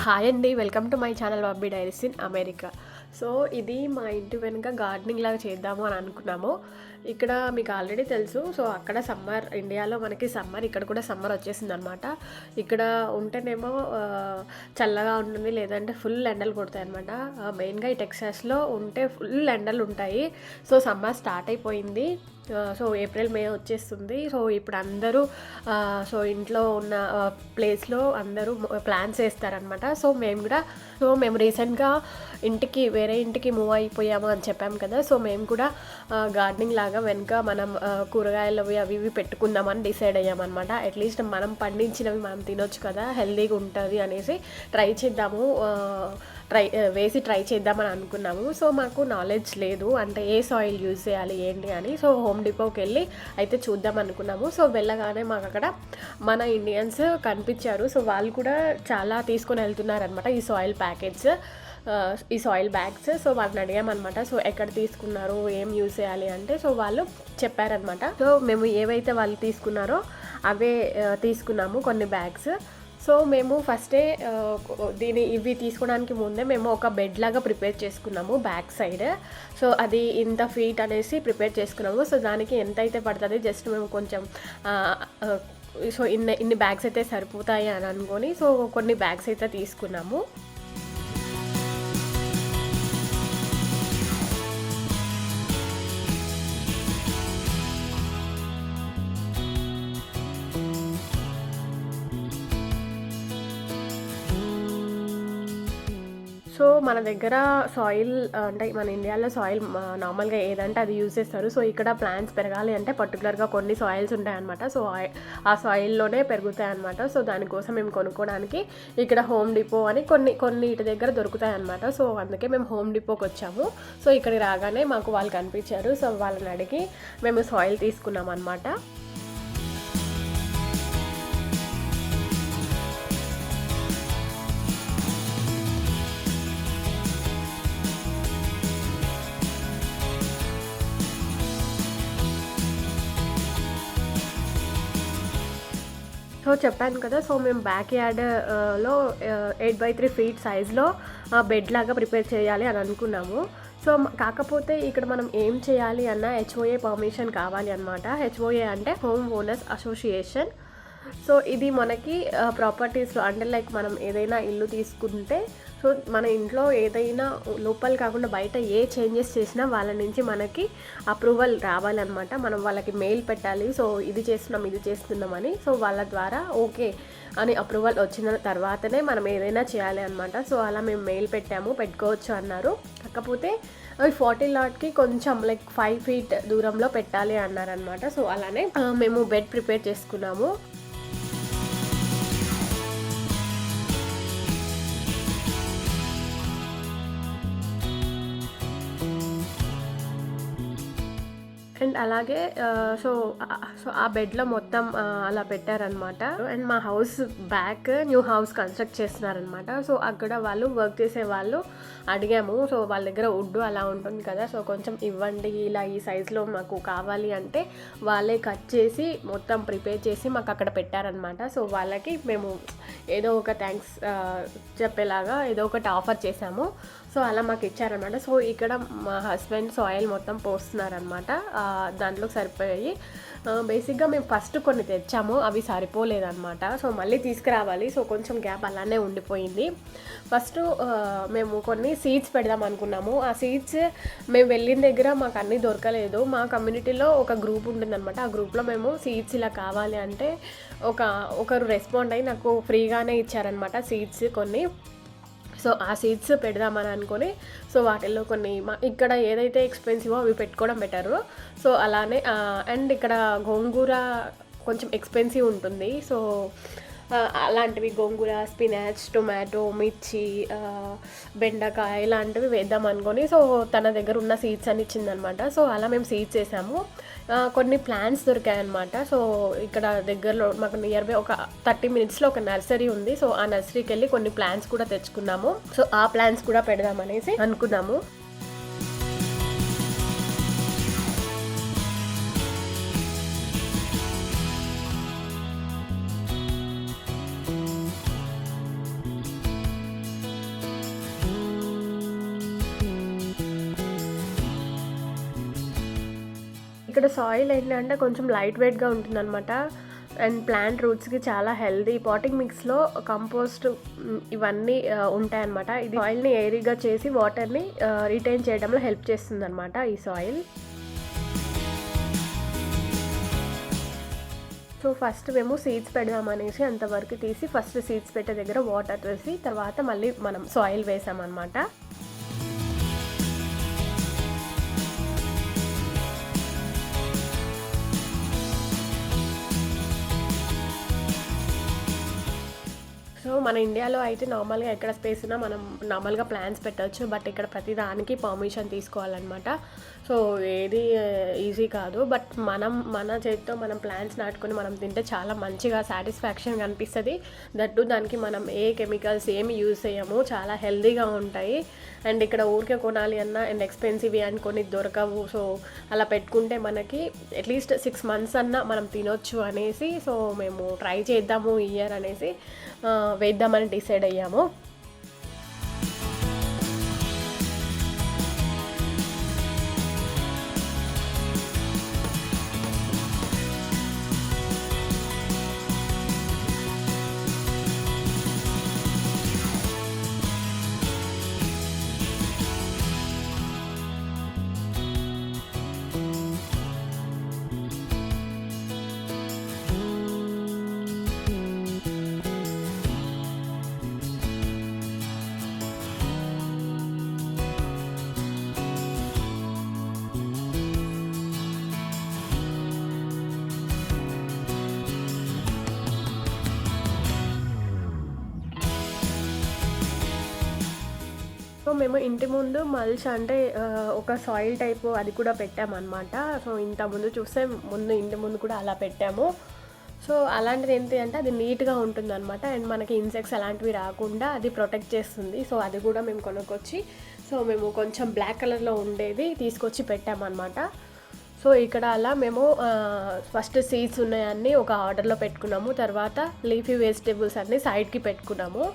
Hi అండి, welcome to my channel Bobby diaries in America. So ఇది మా ఇంటి వెనుక గార్డెనింగ్ లాగా చేద్దాము అని అనుకున్నాము. ఇక్కడ మీకు ఆల్రెడీ తెలుసు. సో అక్కడ సమ్మర్, ఇండియాలో మనకి సమ్మర్, ఇక్కడ కూడా సమ్మర్ వచ్చేసింది అనమాట. ఇక్కడ ఉంటేనేమో చల్లగా ఉంటుంది, లేదంటే ఫుల్ ఎండలు కొడతాయి అనమాట. మెయిన్గా ఈ టెక్సాస్లో ఉంటే ఫుల్ ఎండలు ఉంటాయి. సో సమ్మర్ స్టార్ట్ అయిపోయింది. సో ఏప్రిల్ మే వచ్చేస్తుంది. సో ఇప్పుడు అందరూ ఇంట్లో ఉన్న ప్లేస్లో అందరూ ప్లాన్స్ వేస్తారనమాట. సో మేము రీసెంట్గా వేరే ఇంటికి మూవ్ అయిపోయాము అని చెప్పాము కదా. సో మేము కూడా గార్డెనింగ్ లాగా వెనుక మనం కూరగాయలు అవి ఇవి పెట్టుకుందామని డిసైడ్ అయ్యామన్నమాట. అట్లీస్ట్ మనం పండించినవి మనం తినొచ్చు కదా, హెల్తీగా ఉంటుంది అనేసి ట్రై చేద్దామని అనుకున్నాము. సో మాకు నాలెడ్జ్ లేదు, అంటే ఏ సాయిల్ యూజ్ చేయాలి ఏంటి అని. సో హోమ్ డిపోకి వెళ్ళి అయితే చూద్దాం అనుకున్నాము. సో వెళ్ళగానే మాకు అక్కడ మన ఇండియన్స్ కనిపించారు. సో వాళ్ళు కూడా చాలా తీసుకొని వెళ్తున్నారనమాట ఈ సాయిల్ బ్యాగ్స్. సో వాళ్ళని అడిగామన్నమాట. సో ఎక్కడ తీసుకున్నారు, ఏం యూజ్ చేయాలి అంటే సో వాళ్ళు చెప్పారనమాట. సో మేము ఏవైతే వాళ్ళు తీసుకున్నారో అవే తీసుకున్నాము కొన్ని బ్యాగ్స్. సో మేము ఫస్టే ఇవి తీసుకోవడానికి ముందే మేము ఒక బెడ్ లాగా ప్రిపేర్ చేసుకున్నాము బ్యాక్ సైడ్. సో అది ఇంత ఫీట్ అనేసి ప్రిపేర్ చేసుకున్నాము. సో దానికి ఎంత అయితే పడుతుంది, జస్ట్ మేము కొంచెం సో ఇన్ని బ్యాగ్స్ అయితే సరిపోతాయి అని అనుకొని సో కొన్ని బ్యాగ్స్ అయితే తీసుకున్నాము. సో మన దగ్గర సాయిల్ అంటే మన ఇండియాలో సాయిల్ నార్మల్గా ఏదంటే అది యూజ్ చేస్తారు. సో ఇక్కడ ప్లాంట్స్ పెరగాలి అంటే పర్టికులర్గా కొన్ని సాయిల్స్ ఉంటాయన్నమాట. సో ఆ సాయిల్లోనే పెరుగుతాయి అన్నమాట. సో దానికోసం మేము కొనుక్కోవడానికి ఇక్కడ హోమ్ డిపో అని కొన్ని ఇటు దగ్గర దొరుకుతాయి అన్నమాట. సో అందుకే మేము హోమ్ డిపోకి వచ్చాము. సో ఇక్కడికి రాగానే మాకు వాళ్ళు కనిపించారు. సో వాళ్ళని అడిగి మేము సాయిల్ తీసుకున్నాం అన్నమాట. సో చెప్పాను కదా. సో మేము బ్యాక్ యార్డ్లో 8x3 ఫీట్ సైజ్లో బెడ్ లాగా ప్రిపేర్ చేయాలి అని అనుకున్నాము. సో కాకపోతే ఇక్కడ మనం ఏం చేయాలి అన్న HOA పర్మిషన్ కావాలి అనమాట. HOA అంటే హోమ్ ఓనర్స్ అసోసియేషన్. సో ఇది మనకి ప్రాపర్టీస్లో అంటే లైక్ మనం ఏదైనా ఇల్లు తీసుకుంటే సో మన ఇంట్లో ఏదైనా లోపల కాకుండా బయట ఏ చేంజెస్ చేసినా వాళ్ళ నుంచి మనకి అప్రూవల్ రావాలన్నమాట. మనం వాళ్ళకి మెయిల్ పెట్టాలి. సో ఇది చేస్తున్నామని. సో వాళ్ళ ద్వారా ఓకే అని అప్రూవల్ వచ్చిన తర్వాతనే మనం ఏదైనా చేయాలి అనమాట. సో అలా మేము మెయిల్ పెట్టుకోవచ్చు అన్నారు. కాకపోతే 40 లాట్కి కొంచెం లైక్ 5 ఫీట్ దూరంలో పెట్టాలి అన్నారనమాట. సో అలానే మేము బెడ్ ప్రిపేర్ చేసుకున్నాము. అండ్ అలాగే సో ఆ బెడ్లో మొత్తం అలా పెట్టారనమాట. అండ్ మా house back new house construct చేస్తున్నారనమాట. సో అక్కడ వాళ్ళు వర్క్ చేసే వాళ్ళు అడిగాము. సో వాళ్ళ దగ్గర వుడ్ అలా ఉంటుంది కదా. సో కొంచెం ఇవ్వండి, ఇలా ఈ సైజులో మాకు కావాలి అంటే వాళ్ళే కట్ చేసి మొత్తం ప్రిపేర్ చేసి మాకు అక్కడ పెట్టారనమాట. సో వాళ్ళకి మేము ఏదో ఒక థ్యాంక్స్ చెప్పేలాగా ఏదో ఒకటి ఆఫర్ చేసాము. సో అలా మాకు ఇచ్చారనమాట. సో ఇక్కడ మా హస్బెండ్ సాయిల్ మొత్తం పోస్తున్నారనమాట. దాంట్లోకి సరిపోయాయి. బేసిక్గా మేము ఫస్ట్ కొన్ని తెచ్చాము, అవి సరిపోలేదన్నమాట. సో మళ్ళీ తీసుకురావాలి. సో కొంచెం గ్యాప్ అలానే ఉండిపోయింది. ఫస్ట్ మేము కొన్ని సీడ్స్ పెడదాం అనుకున్నాము. ఆ సీడ్స్ మేము వెళ్ళిన దగ్గర మాకు అన్నీ దొరకలేదు. మా కమ్యూనిటీలో ఒక గ్రూప్ ఉంటుందన్నమాట. ఆ గ్రూప్లో మేము సీడ్స్ ఇలా కావాలి అంటే ఒకరు రెస్పాండ్ అయ్యి నాకు ఫ్రీగానే ఇచ్చారనమాట సీడ్స్ కొన్ని. సో ఆ సీడ్స్ పెడదామని అనుకొని సో వాటిల్లో కొన్ని ఇక్కడ ఏదైతే ఎక్స్పెన్సివో అవి పెట్టుకోవడం బెటరు. సో అలానే అండ్ ఇక్కడ గోంగూర కొంచెం ఎక్స్పెన్సివ్ ఉంటుంది. సో అలాంటివి గోంగూర, స్పినాచ్, టొమాటో, మిర్చి, బెండకాయ ఇలాంటివి వేద్దాం అనుకొని సో తన దగ్గర ఉన్న సీడ్స్ అని ఇచ్చిందనమాట. సో అలా మేము సీడ్స్ వేసాము. కొన్ని ప్లాంట్స్ దొరికాయన్నమాట. సో ఇక్కడ దగ్గరలో మాకు నియర్ బై ఒక 30 మినిట్స్లో ఒక నర్సరీ ఉంది. సో ఆ నర్సరీకి వెళ్ళి కొన్ని ప్లాంట్స్ కూడా తెచ్చుకున్నాము. సో ఆ ప్లాంట్స్ కూడా పెడదామనేసి అనుకున్నాము. ఇక్కడ సాయిల్ ఏంటంటే కొంచెం లైట్ వెయిట్‌గా ఉంటుందనమాట. అండ్ ప్లాంట్ రూట్స్‌కి చాలా హెల్తీ. పాటింగ్ మిక్స్‌లో కంపోస్ట్ ఇవన్నీ ఉంటాయన్నమాట. ఇది సాయిల్‌ని ఎయిరీగా చేసి వాటర్‌ని రిటైన్ చేయడంలో హెల్ప్ చేస్తుందన్నమాట ఈ సాయిల్. సో ఫస్ట్ మేము సీడ్స్ పెడదామనేసి అంతవరకు తీసి ఫస్ట్ సీడ్స్ పెట్టే దగ్గర వాటర్ వేసి తర్వాత మళ్ళీ మనం సాయిల్ వేసామన్నమాట. సో మన ఇండియాలో అయితే నార్మల్‌గా ఎక్కడ స్పేస్ ఉన్నా మనం నార్మల్‌గా ప్లాంట్స్ పెట్టొచ్చు. బట్ ఇక్కడ ప్రతి దానికి పర్మిషన్ తీసుకోవాలన్నమాట. సో ఏది ఈజీ కాదు. బట్ మన చేతితో మనం ప్లాంట్స్ నాటుకొని మనం తింటే చాలా మంచిగా సాటిస్ఫాక్షన్‌గా అనిపిస్తది. దట్టు దానికి మనం ఏ కెమికల్స్ ఏమి యూజ్ చేయము. చాలా హెల్తీగా ఉంటాయి. అండ్ ఇక్కడ ఊరికే కొనాలి అన్నా అండ్ ఎక్స్‌పెన్సివ్ అని కొన్ని దొరకవు. సో అలా పెట్టుకుంటే మనకి అట్‌లీస్ట్ 6 మంత్స్ అన్నా మనం తినొచ్చు అనేసి సో మేము ట్రై చేద్దాము ఈ ఇయర్ అనేసి వేద్దామని డిసైడ్ అయ్యాము. సో మేము ఇంటి ముందు మల్చ్ అంటే ఒక సాయిల్ టైపు అది కూడా పెట్టామన్నమాట. సో ఇంతకుముందు చూస్తే ఇంటి ముందు కూడా అలా పెట్టాము. సో అలాంటిది ఏంటి అంటే అది నీట్‌గా ఉంటుందన్నమాట. అండ్ మనకి ఇన్సెక్ట్స్ అలాంటివి రాకుండా అది ప్రొటెక్ట్ చేస్తుంది. సో అది కూడా మేము కొనుక్కొచ్చి సో మేము కొంచెం బ్లాక్ కలర్‌లో ఉండేది తీసుకొచ్చి పెట్టామన్నమాట. సో ఇక్కడ అలా మేము ఫస్ట్ సీడ్స్ ఉన్నాయన్నీ ఒక ఆర్డర్‌లో పెట్టుకున్నాము. తర్వాత లీఫీ వెజిటబుల్స్ అన్నీ సైడ్‌కి పెట్టుకున్నాము.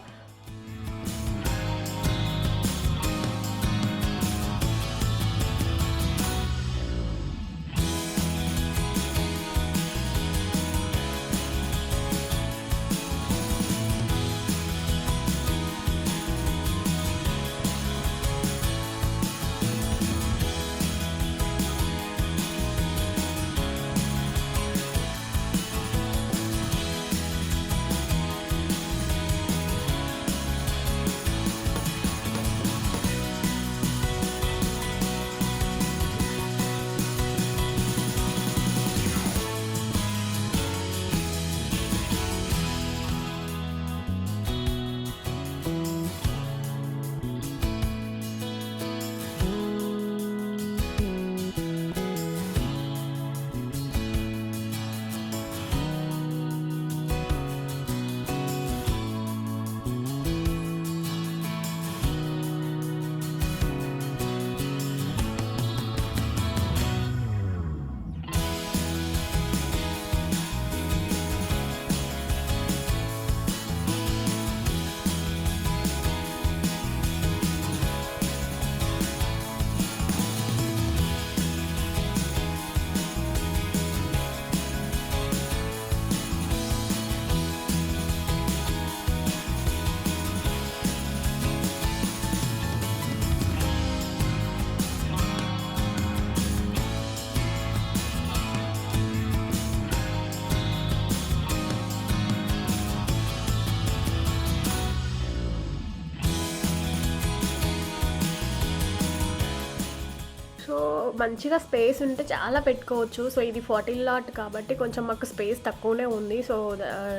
మంచిగా స్పేస్ ఉంటే చాలా పెట్టుకోవచ్చు. సో ఇది 14 లాట్ కాబట్టి కొంచెం మాకు స్పేస్ తక్కువనే ఉంది. సో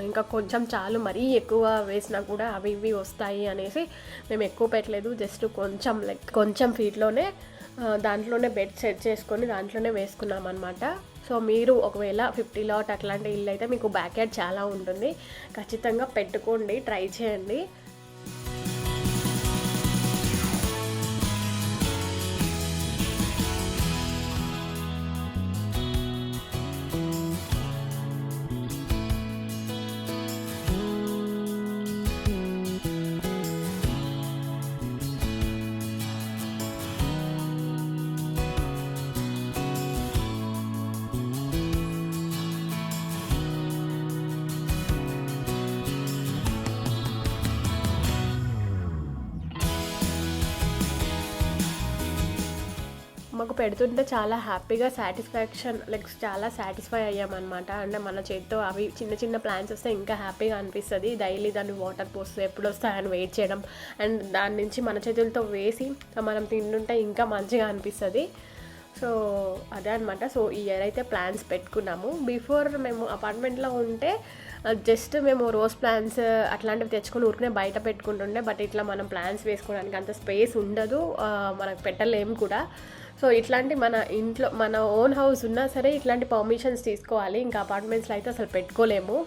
ఇంకా కొంచెం చాలు, మరీ ఎక్కువ వేసినా కూడా అవి ఇవి వస్తాయి అనేసి మేము ఎక్కువ పెట్టలేదు. జస్ట్ కొంచెం కొంచెం ఫీట్లోనే దాంట్లోనే బెడ్ సెట్ చేసుకొని దాంట్లోనే వేసుకున్నాం అనమాట. సో మీరు ఒకవేళ 50 లాట్ అట్లాంటి ఇల్లు అయితే మీకు బ్యాక్ యార్డ్ చాలా ఉంటుంది, ఖచ్చితంగా పెట్టుకోండి, ట్రై చేయండి. పెడుతుంటే చాలా హ్యాపీగా సాటిస్ఫాక్షన్ లైక్ చాలా సాటిస్ఫై అయ్యామన్నమాట. అంటే మన చేతితో అవి చిన్న చిన్న ప్లాంట్స్ వస్తే ఇంకా హ్యాపీగా అనిపిస్తుంది. డైలీ దాన్ని వాటర్ పోస్తే ఎప్పుడు వస్తాయని వెయిట్ చేయడం అండ్ దాని నుంచి మన చేతులతో వేసి మనం తింటుంటే ఇంకా మంచిగా అనిపిస్తుంది. సో అదే అనమాట. సో ఈ ఇయర్ అయితే ప్లాన్స్ పెట్టుకున్నాము. బిఫోర్ మేము అపార్ట్మెంట్లో ఉంటే జస్ట్ మేము రోజ్ ప్లాంట్స్ అట్లాంటివి తెచ్చుకొని ఊరికనే బయట పెట్టుకుంటుండే. బట్ ఇట్లా మనం ప్లాంట్స్ వేసుకోవడానికి అంత స్పేస్ ఉండదు, మనకు పెట్టలేము కూడా. సో ఇట్లాంటి మన ఇంట్లో మన ఓన్ హౌస్ ఉన్నా సరే ఇట్లాంటి పర్మిషన్స్ తీసుకోవాలి. ఇంకా అపార్ట్మెంట్స్లో అయితే అసలు పెట్టుకోలేము.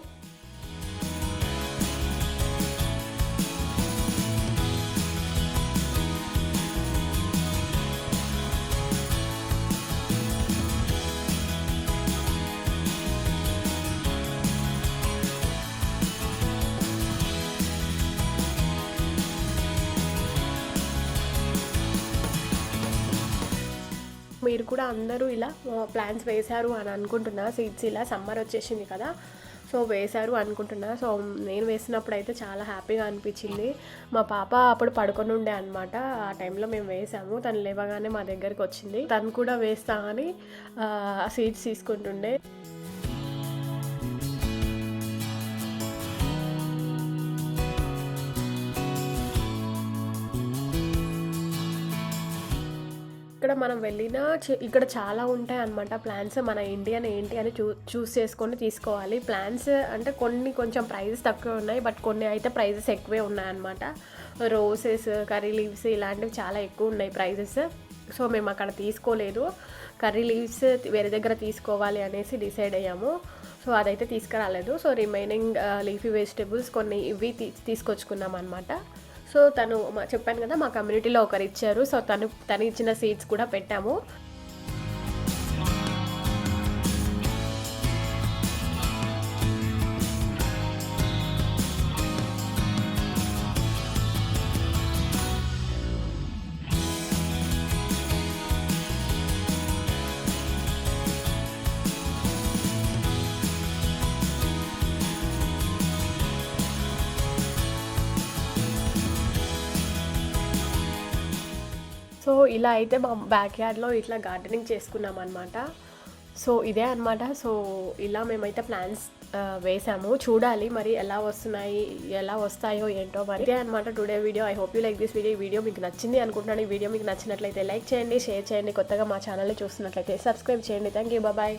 మీరు కూడా అందరూ ఇలా ప్లాన్స్ వేశారు అని అనుకుంటున్నా. సీడ్స్ ఇలా సమ్మర్ వచ్చేసింది కదా, సో వేశారు అనుకుంటున్నా. సో నేను వేసినప్పుడు అయితే చాలా హ్యాపీగా అనిపించింది. మా పాప అప్పుడు పడుకొని ఉండే అనమాట. ఆ టైంలో మేము వేసాము. తను లేవగానే మా దగ్గరికి వచ్చింది. తను కూడా వేస్తా అని సీడ్స్ తీసుకుంటుండే. ఇక్కడ మనం వెళ్ళినా ఇక్కడ చాలా ఉంటాయి అన్నమాట ప్లాన్స్. మన ఇండియన్ ఏంటి అని చూస్ చేసుకొని తీసుకోవాలి. ప్లాన్స్ అంటే కొన్ని కొంచెం ప్రైజెస్ తక్కువ ఉన్నాయి, బట్ కొన్ని అయితే ప్రైజెస్ ఎక్కువే ఉన్నాయన్నమాట. రోసెస్, కర్రీ లీవ్స్ ఇలాంటివి చాలా ఎక్కువ ఉన్నాయి ప్రైజెస్. సో మేము అక్కడ తీసుకోలేదు. కర్రీ లీవ్స్ వేరే దగ్గర తీసుకోవాలి అనేసి డిసైడ్ అయ్యాము. సో అదైతే తీసుకురాలేదు. సో రిమైనింగ్ లీఫీ వెజిటేబుల్స్ కొన్ని ఇవి తీసుకొచ్చుకున్నాం అనమాట. సో తను చెప్పాను కదా మా కమ్యూనిటీలో ఒకరు ఇచ్చారు. సో తను ఇచ్చిన సీడ్స్ కూడా పెట్టాము. సో ఇలా అయితే మా బ్యాక్ యార్డ్లో ఇట్లా గార్డెనింగ్ చేసుకున్నాం అనమాట. సో ఇదే అనమాట. సో ఇలా మేమైతే ప్లాన్స్ వేసాము. చూడాలి మరి ఎలా వస్తాయో ఏంటో మరి. ఇదే అనమాట today video. I hope you like this video. ఈ వీడియో మీకు నచ్చింది అనుకుంటున్నాను. ఈ వీడియో మీకు నచ్చినట్లయితే లైక్ చేయండి, షేర్ చేయండి. కొత్తగా మా ఛానల్ని చూస్తున్నట్లయితే సబ్స్క్రైబ్ చేయండి. Thank you, bye.